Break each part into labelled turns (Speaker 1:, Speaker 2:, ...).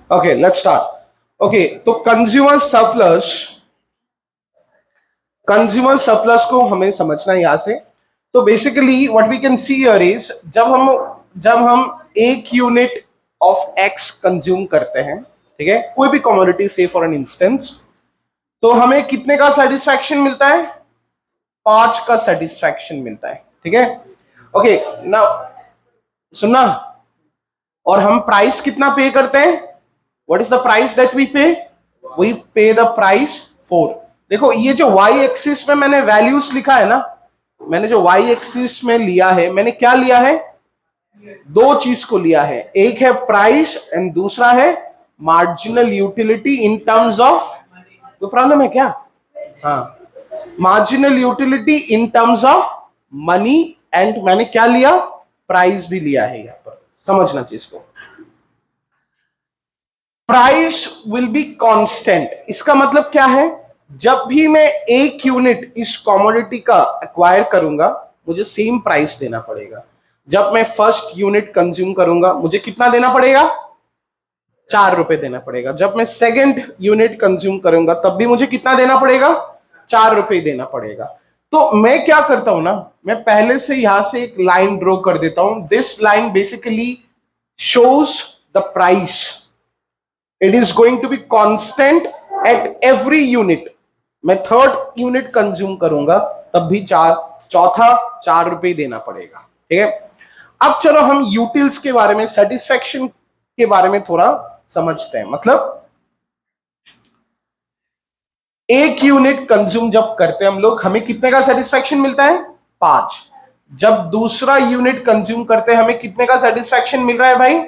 Speaker 1: Okay let's start. Okay तो consumer surplus को हमें समझना है यहां से। तो basically what we can see here is जब हम एक यूनिट ऑफ एक्स कंज्यूम करते हैं, ठीक है, कोई भी कमोडिटी से फॉर एन इंस्टेंस, तो हमें कितने का सेटिस्फैक्शन मिलता है? 5 का सेटिस्फैक्शन मिलता है, ठीक है। ओके नाउ सुनना, और हम प्राइस कितना पे करते हैं? What is the price that we pay? We pay the price 4। देखो ये जो वाई एक्सिस में मैंने वैल्यूज लिखा है ना, मैंने जो वाई एक्सिस में लिया है, मैंने क्या लिया है? दो चीज को लिया है, एक है प्राइस एंड दूसरा है marginal utility in terms of, कोई प्रॉब्लम है क्या? हाँ, marginal utility in terms of money, and मैंने क्या लिया? प्राइस भी लिया है। यहां पर समझना चीज को, प्राइस विल बी कांस्टेंट। इसका मतलब क्या है? जब भी मैं एक यूनिट इस कमोडिटी का एक्वायर करूंगा, मुझे सेम प्राइस देना पड़ेगा। जब मैं फर्स्ट यूनिट कंज्यूम करूंगा, मुझे कितना देना पड़ेगा? 4 रुपए देना पड़ेगा। जब मैं सेकंड यूनिट कंज्यूम करूंगा, तब भी मुझे कितना देना पड़ेगा? 4 रुपए देना पड़ेगा। तो मैं क्या करता हूं ना, मैं पहले से यहां से एक लाइन ड्रॉ कर देता हूं। This line basically shows the price. It is going to be constant at every unit. मैं थर्ड यूनिट कंज्यूम करूंगा, तब भी चौथा 4 रुपए देना पड़ेगा, ठीक है। अब चलो हम यूटिल्स के बारे में, सेटिस्फैक्शन के बारे में थोड़ा समझते हैं। मतलब एक यूनिट कंज्यूम जब करते हैं हम लोग, हमें कितने का सेटिस्फैक्शन मिलता है? 5। जब दूसरा यूनिट कंज्यूम करते हैं, हमें कितने का सेटिस्फैक्शन मिल रहा है भाई?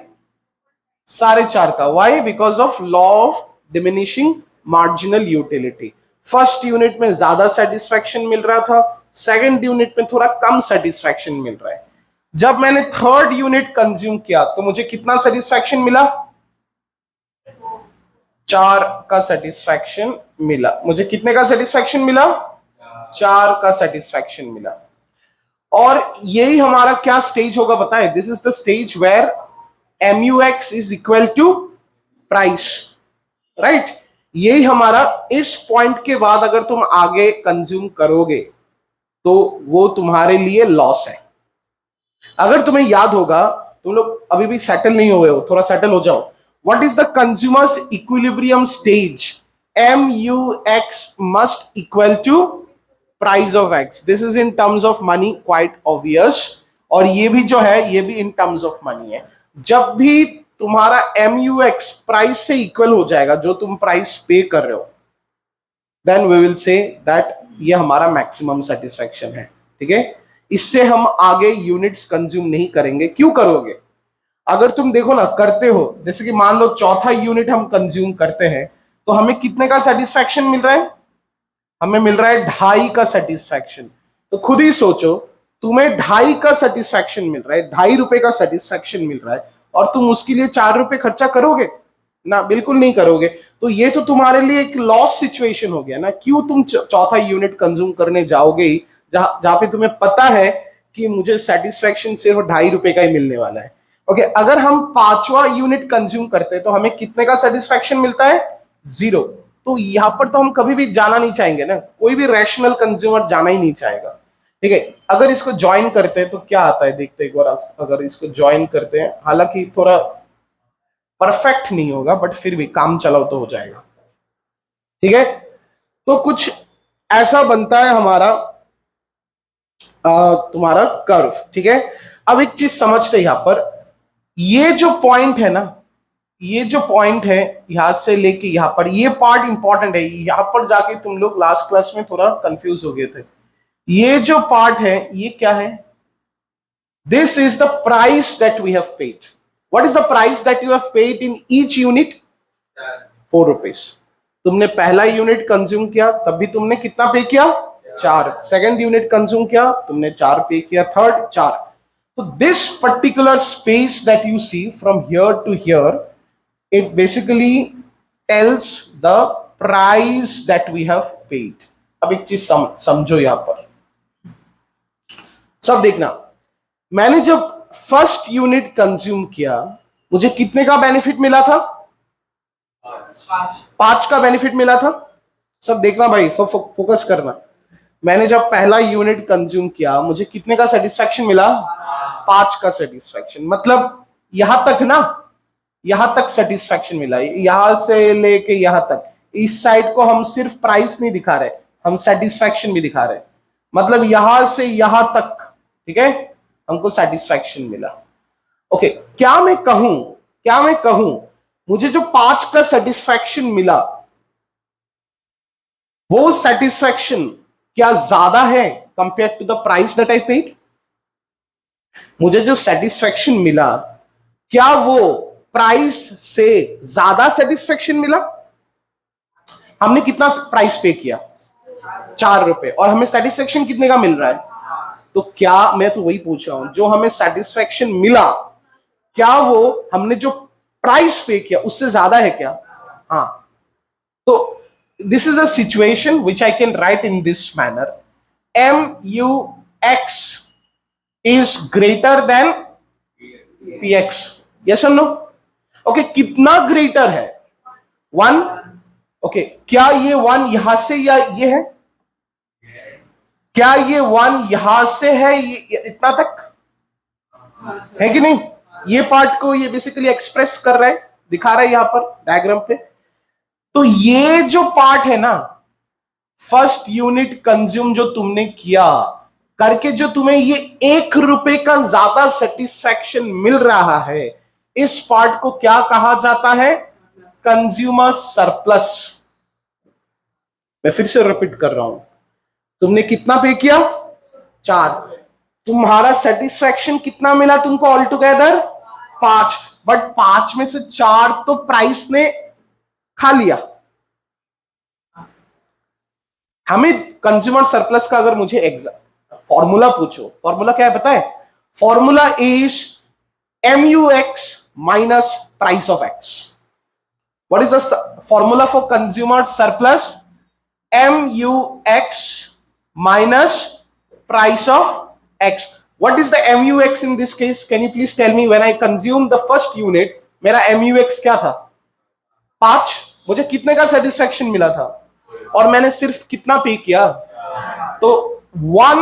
Speaker 1: 4.5 का। Why? Because of law of diminishing marginal utility. First unit में ज्यादा सेटिस्फैक्शन मिल रहा था, सेकंड यूनिट में थोड़ा कम सेटिस्फैक्शन मिल रहा है। जब मैंने थर्ड यूनिट कंज्यूम किया, तो मुझे कितना सेटिस्फैक्शन मिला? 4 का सेटिस्फैक्शन मिला। मुझे कितने का सेटिस्फैक्शन मिला? 4 का सेटिस्फैक्शन मिला। और यही हमारा क्या स्टेज होगा पता है? This is the stage where MUX is equal to price, right. यही हमारा, इस पॉइंट के बाद अगर तुम आगे कंज्यूम करोगे तो वो तुम्हारे लिए लॉस है। अगर तुम्हें याद होगा, तुम लोग अभी भी सेटल नहीं हुए हो, थोड़ा सेटल हो जाओ। What is the consumers equilibrium stage? MUX must equal to price of X. This is in terms of money, quite obvious. और ये भी जो है, ये भी इन टर्म्स ऑफ मनी है। जब भी तुम्हारा MUX प्राइस से इक्वल हो जाएगा, जो तुम प्राइस पे कर रहे हो, then we will say that ये हमारा मैक्सिमम सेटिस्फैक्शन है, ठीक है। इससे हम आगे यूनिट्स कंज्यूम नहीं करेंगे। क्यों करोगे? अगर तुम देखो ना, करते हो, जैसे कि मान लो चौथा यूनिट हम कंज्यूम करते हैं, तो हमें कितने का सेटिस्फैक्शन मिल रहा है? हमें मिल रहा है 2.5 का सेटिस्फैक्शन। तो खुद ही सोचो, तुम्हें 2.5 का सेटिस्फैक्शन मिल रहा है, 2.5 रुपए का सेटिस्फैक्शन मिल रहा है, और तुम उसके लिए 4 रुपए खर्चा करोगे ना? बिल्कुल नहीं करोगे। तो ये तो तुम्हारे लिए एक लॉस सिचुएशन हो गया ना। क्यों तुम चौथा यूनिट कंज्यूम करने जाओगे ही, जहां पे तुम्हें पता है कि मुझे सेटिस्फैक्शन सिर्फ 2.5 रुपए का ही मिलने वाला है। ओके, अगर हम पांचवा यूनिट कंज्यूम करते हैं, तो हमें कितने का सेटिस्फैक्शन मिलता है? 0। तो यहां पर तो हम कभी भी जाना नहीं चाहेंगे ना, कोई भी रैशनल कंज्यूमर जाना ही नहीं चाहेगा, ठीक है। अगर इसको ज्वाइन करते हैं तो क्या आता है, देखते एक बार। अगर इसको ज्वाइन करते हैं, हालांकि थोड़ा परफेक्ट नहीं होगा, बट फिर भी काम चलाओ तो हो जाएगा, ठीक है। तो कुछ ऐसा बनता है हमारा तुम्हारा कर्व, ठीक है। अब एक चीज समझते हैं यहां पर, ये जो पॉइंट है ना, ये जो पॉइंट है यहां से लेके यहां पर, ये पार्ट इंपॉर्टेंट है। यहां पर जाके तुम लोग लास्ट क्लास में थोड़ा कंफ्यूज हो गए थे। ये जो पार्ट है, ये क्या है? This is the price that we have paid. What is the price that you have paid in each unit? 4 rupees. तुमने पहला यूनिट कंज्यूम किया, तब भी तुमने कितना पे किया? 4। सेकंड यूनिट कंज्यूम किया, तुमने 4 पे किया, थर्ड 4। तो this particular space that you see from here to here, it basically tells the price that we have paid। अब एक चीज समझो यहां पर, सब देखना। मैंने जब फर्स्ट यूनिट कंज्यूम किया, मुझे कितने का बेनिफिट मिला था? 5 का बेनिफिट मिला था। सब देखना भाई, सब फोकस करना। मैंने जब पहला यूनिट कंज्यूम किया, मुझे कितने का सेटिस्फेक्शन मिला? 5 का सेटिस्फेक्शन। मतलब यहां तक ना, यहां तक सेटिस्फेक्शन मिला, यहां से लेके यहां तक। इस साइड को हम सिर्फ प्राइस नहीं दिखा रहे, हम सेटिस्फेक्शन भी दिखा रहे। मतलब यहां से यहां तक, ठीक है, हमको सेटिस्फेक्शन मिला। ओके, क्या मैं कहूं मुझे जो 5 का सेटिस्फेक्शन मिला, वो सेटिस्फेक्शन क्या ज्यादा है compare to the price that I paid? मुझे जो सेटिस्फेक्शन मिला, क्या वो प्राइस से ज्यादा सेटिस्फेक्शन मिला? हमने कितना प्राइस पे किया? 4 रुपए, और हमें सेटिस्फेक्शन कितने का मिल रहा है? तो क्या, मैं तो वही पूछ रहा हूं, जो हमें सेटिस्फेक्शन मिला, क्या वो हमने जो प्राइस पे किया उससे ज्यादा है क्या? हाँ। तो this is a situation which I can write in this manner: MUX is greater than PX. Yes or no? Okay, कितना ग्रेटर है? 1. ओके, क्या ये 1 यहां से या ये है? क्या ये 1 यहां से है, ये इतना तक है कि नहीं? ये पार्ट को ये बेसिकली एक्सप्रेस कर रहा है, दिखा रहा है यहां पर डायग्राम पे। तो ये जो पार्ट है ना, फर्स्ट यूनिट कंज्यूम जो तुमने किया करके, जो तुम्हें ये 1 रुपए का ज्यादा सेटिस्फैक्शन मिल रहा है, इस पार्ट को क्या कहा जाता है? Consumer surplus. मैं फिर से रिपीट कर रहा हूं, तुमने कितना पे किया? 4। तुम्हारा सेटिस्फैक्शन कितना मिला तुमको ऑल टुगेदर? 5। बट 5 में से 4 तो प्राइस ने खा लिया। हमें कंज्यूमर सरप्लस का अगर मुझे फॉर्मूला पूछो, फॉर्मूला क्या है पता है? Formula is MUX minus price of X. What is the formula for consumer surplus? MUX minus price of X. What is the MUX in this case? Can you please tell me? When I consume the first unit, मेरा MUX क्या था? 5. मुझे कितने का satisfaction मिला था और मैंने सिर्फ कितना पे किया? तो 1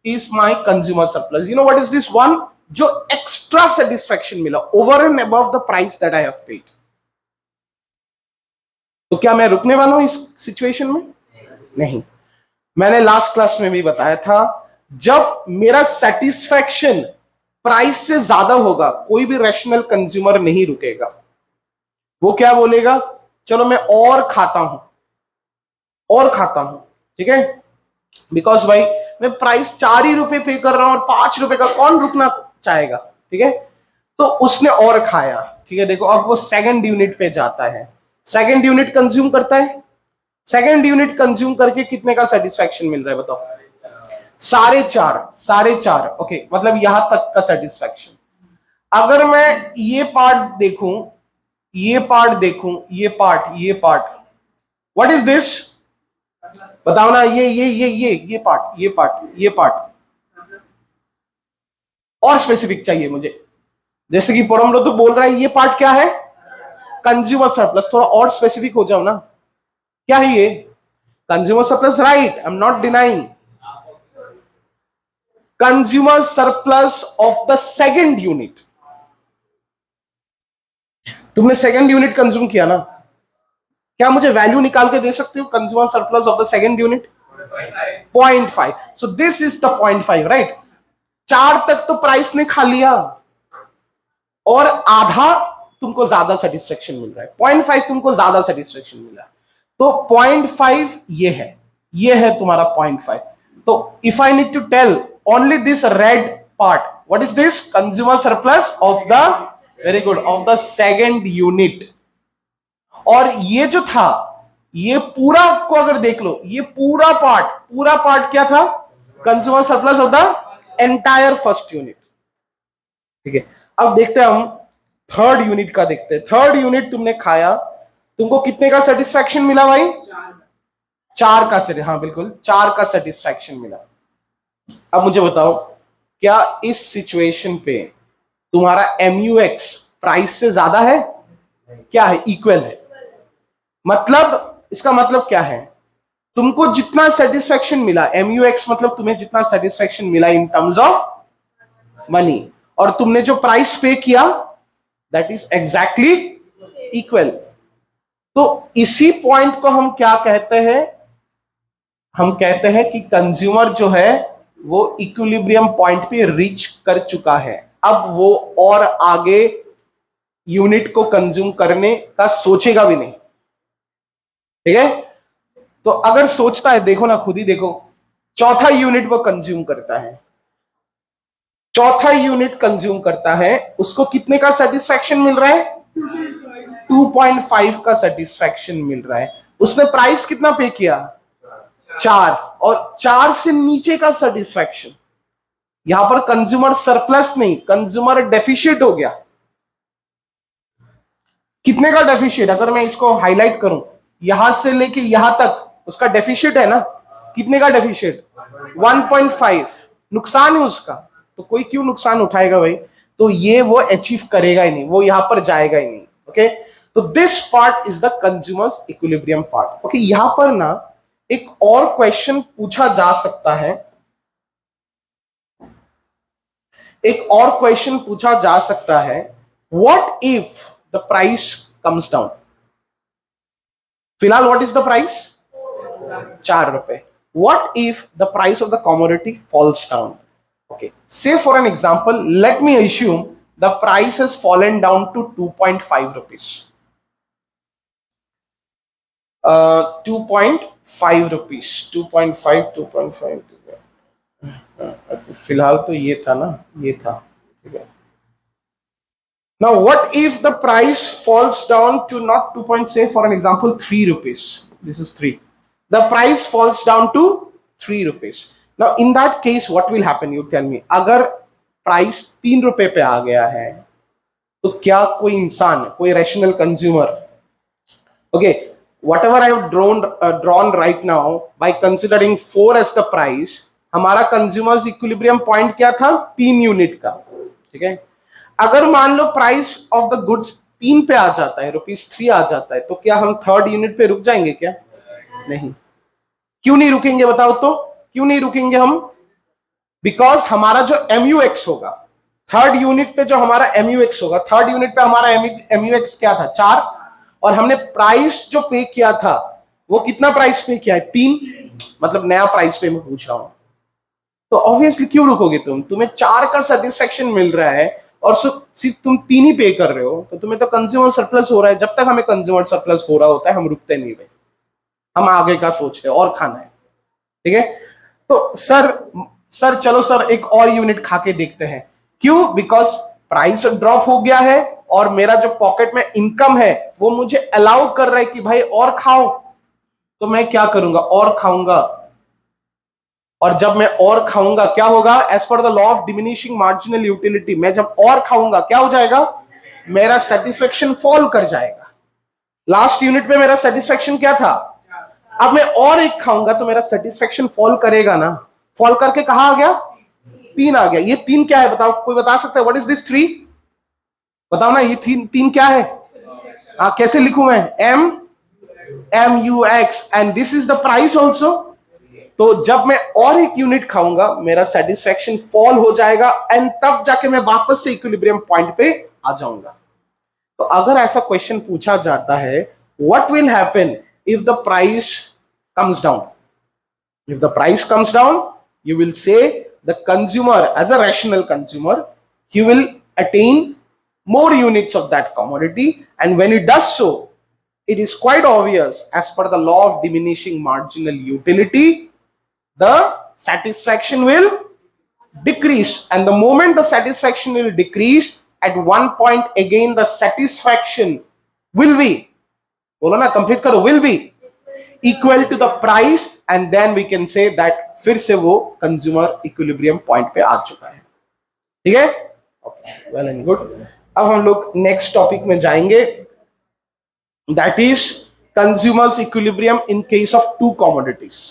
Speaker 1: is my consumer surplus. You know what is this 1? जो एक्स्ट्रा सेटिस्फेक्शन मिला over and above the price that I have paid. तो क्या मैं रुकने वाला हूं इस सिचुएशन में? नहीं। मैंने लास्ट क्लास में भी बताया था, जब मेरा सेटिस्फेक्शन प्राइस से ज्यादा होगा, कोई भी रैशनल कंज्यूमर नहीं रुकेगा। वो क्या बोलेगा? चलो मैं और खाता हूं, ठीक है, बिकॉज भाई मैं प्राइस 4 ही रुपए पे कर रहा हूं और 5 रुपए का कौन रुकना चाहेगा? ठीक है, तो उसने और खाया। ठीक है, देखो अब वो सेकंड यूनिट पे जाता है, सेकंड यूनिट कंज्यूम करता है। सेकंड यूनिट कंज्यूम करके कितने का सेटिस्फेक्शन मिल रहा है बताओ? 4.5। ओके, मतलब यहां तक का सेटिस्फेक्शन। अगर मैं ये पार्ट देखूं, ये पार्ट, व्हाट इज दिस? बताओ ना, ये पार्ट और स्पेसिफिक चाहिए मुझे। जैसे कि पोरमलो तो बोल रहा है ये पार्ट क्या है? Consumer surplus. थोड़ा और स्पेसिफिक हो जाओ ना, क्या है ये? Consumer surplus, right, I am not denying. Consumer surplus of the second unit. तुमने सेकंड यूनिट कंज्यूम किया ना, क्या मुझे वैल्यू निकाल के दे सकते हो? Consumer surplus of the second unit 0.5। So this is the 0.5, right. 4 तक तो प्राइस ने खा लिया और आधा तुमको ज्यादा सेटिस्फेक्शन मिल रहा है। 0.5 तुमको ज्यादा सेटिस्फेक्शन मिला, तो 0.5 ये है तुम्हारा 0.5। तो if I need to tell only this red part, what is this? Consumer surplus of the, very good, of the second unit. और ये जो था, ये पूरा को अगर देख लो, ये पूरा पार्ट क्या था? Consumer surplus of the entire first unit. ठीक है, अब देखते हैं हम थर्ड यूनिट का। देखते हैं थर्ड यूनिट तुमने खाया, तुमको कितने का सेटिस्फेक्शन मिला भाई? 4 का। हाँ बिल्कुल, 4 का सेटिस्फेक्शन मिला। अब मुझे बताओ, क्या इस सिचुएशन पे तुम्हारा MUX प्राइस से ज्यादा है? क्या है? इक्वल है। मतलब इसका मतलब क्या है, तुमको जितना सेटिस्फेक्शन मिला, MUX मतलब तुम्हें जितना सेटिस्फेक्शन मिला इन टर्म्स ऑफ मनी, और तुमने जो प्राइस पे किया दैट इज एग्जैक्टली इक्वल। तो इसी पॉइंट को हम क्या कहते हैं, हम कहते हैं कि कंज्यूमर जो है वो इक्विलिब्रियम पॉइंट पे रीच कर चुका है, अब वो और आगे यूनिट को कंज्यूम करने का सोचेगा भी नहीं। ठीक है, तो अगर सोचता है, देखो ना, खुद ही देखो, चौथा यूनिट वो कंज्यूम करता है, चौथा यूनिट कंज्यूम करता है, उसको कितने का सेटिस्फेक्शन मिल रहा है, 2.5 का सेटिस्फेक्शन मिल रहा है। उसने प्राइस कितना पे किया, 4, और 4 से नीचे का सेटिस्फेक्शन, यहां पर कंज्यूमर सरप्लस नहीं, कंज्यूमर डेफिशिएट हो गया। कितने का डेफिशिएट, अगर मैं इसको हाईलाइट करूं, यहां से लेके यहां तक उसका डेफिशिएट है ना, कितने का डेफिशिएट, 1.5, नुकसान है उसका, तो कोई क्यों नुकसान उठाएगा भाई, तो ये वो अचीव करेगा ही नहीं, वो यहां पर जाएगा ही नहीं। ओके, तो this part is the consumers equilibrium part. Okay, यहां पर ना एक और क्वेश्चन पूछा जा सकता है, एक और क्वेश्चन पूछा जा सकता है, what if the price comes down. फिलहाल व्हाट इज द प्राइस, 4 रुपए। What if the price of the commodity falls down. Okay, say for an example, let me assume the price has fallen down to 2.5 rupees, 2.5 rupees, 2.5, फिलहाल तो ये था ना, ये था। ठीक है, now what if the price falls down to not 2 point, say for an example 3 rupees, this is 3, the price falls down to 3 rupees. Now in that case what will happen, you tell me, अगर price 3 रुपए पे आ गया है, तो क्या कोई इंसान, कोई rational consumer, okay, whatever I have drawn right now by considering 4 as the price, हमारा कंज्यूमर्स इक्विलिब्रियम पॉइंट क्या था, 3 यूनिट का। ठीक है, अगर मान लो प्राइस ऑफ द गुड्स 3 पे आ जाता है, ₹3 आ जाता है, तो क्या हम थर्ड यूनिट पे रुक जाएंगे क्या, नहीं। क्यों नहीं रुकेंगे बताओ तो, क्यों नहीं रुकेंगे हम, बिकॉज हमारा जो MUX होगा, थर्ड यूनिट पे जो हमारा MUX होगा, थर्ड यूनिट पे हमारा MUX क्या था, 4, और हमने प्राइस जो पे किया था वो कितना प्राइस पे किया है, 3, मतलब नया प्राइस पे मैं पूछ रहा हूं। तो ऑब्वियसली क्यों रुकोगे तुम, तुम्हें 4 का सेटिस्फेक्शन मिल रहा है और सिर्फ तुम 3 ही पे कर रहे हो, तो तुम्हें तो कंज्यूमर सरप्लस हो रहा है। जब तक हमें कंज्यूमर सरप्लस हो रहा होता है हम रुकते नहीं भाई, हम आगे का सोचते हैं और खाना है। ठीक है, तो सर चलो सर एक और यूनिट खा के देखते हैं, क्यों, बिकॉज प्राइस ड्रॉप हो गया है और मेरा जो पॉकेट में इनकम है वो मुझे अलाउ कर रहा है कि भाई और खाओ, तो मैं क्या करूंगा, और खाऊंगा। और जब मैं और खाऊंगा क्या होगा, as per the law of diminishing marginal utility, मैं जब और खाऊंगा क्या हो जाएगा, मेरा सेटिस्फेक्शन फॉल कर जाएगा। लास्ट यूनिट में मेरा सेटिस्फेक्शन क्या था, अब मैं और एक खाऊंगा तो मेरा सेटिस्फेक्शन फॉल करेगा ना, फॉल करके कहां आ गया, 3 आ गया। ये 3 क्या है बताओ, कोई बता सकता है, व्हाट इज दिस 3, बताओ ना, ये 3 क्या है, कैसे लिखूं मैं, MUX, and this is the price also. तो जब मैं और एक यूनिट खाऊंगा मेरा सेटिस्फेक्शन फॉल हो जाएगा, एंड तब जाके मैं वापस से इक्विलिब्रियम पॉइंट पे आ जाऊंगा। तो अगर ऐसा क्वेश्चन पूछा जाता है, what will happen if the price comes down, if the price comes down you will say the consumer, as a rational consumer, he will attain more units of that commodity, and when he does so, it is quite obvious, as per the law of diminishing marginal utility, the satisfaction will decrease, and the moment the satisfaction will decrease, at one point again the satisfaction will be, bolo na, complete karo, will be equal to the price, and then we can say that फिर से वो consumer equilibrium point पे आ चुका है। ठीक है, okay, well and good. अब हम लोग नेक्स्ट टॉपिक में जाएंगे, that is consumers equilibrium in case of 2 commodities.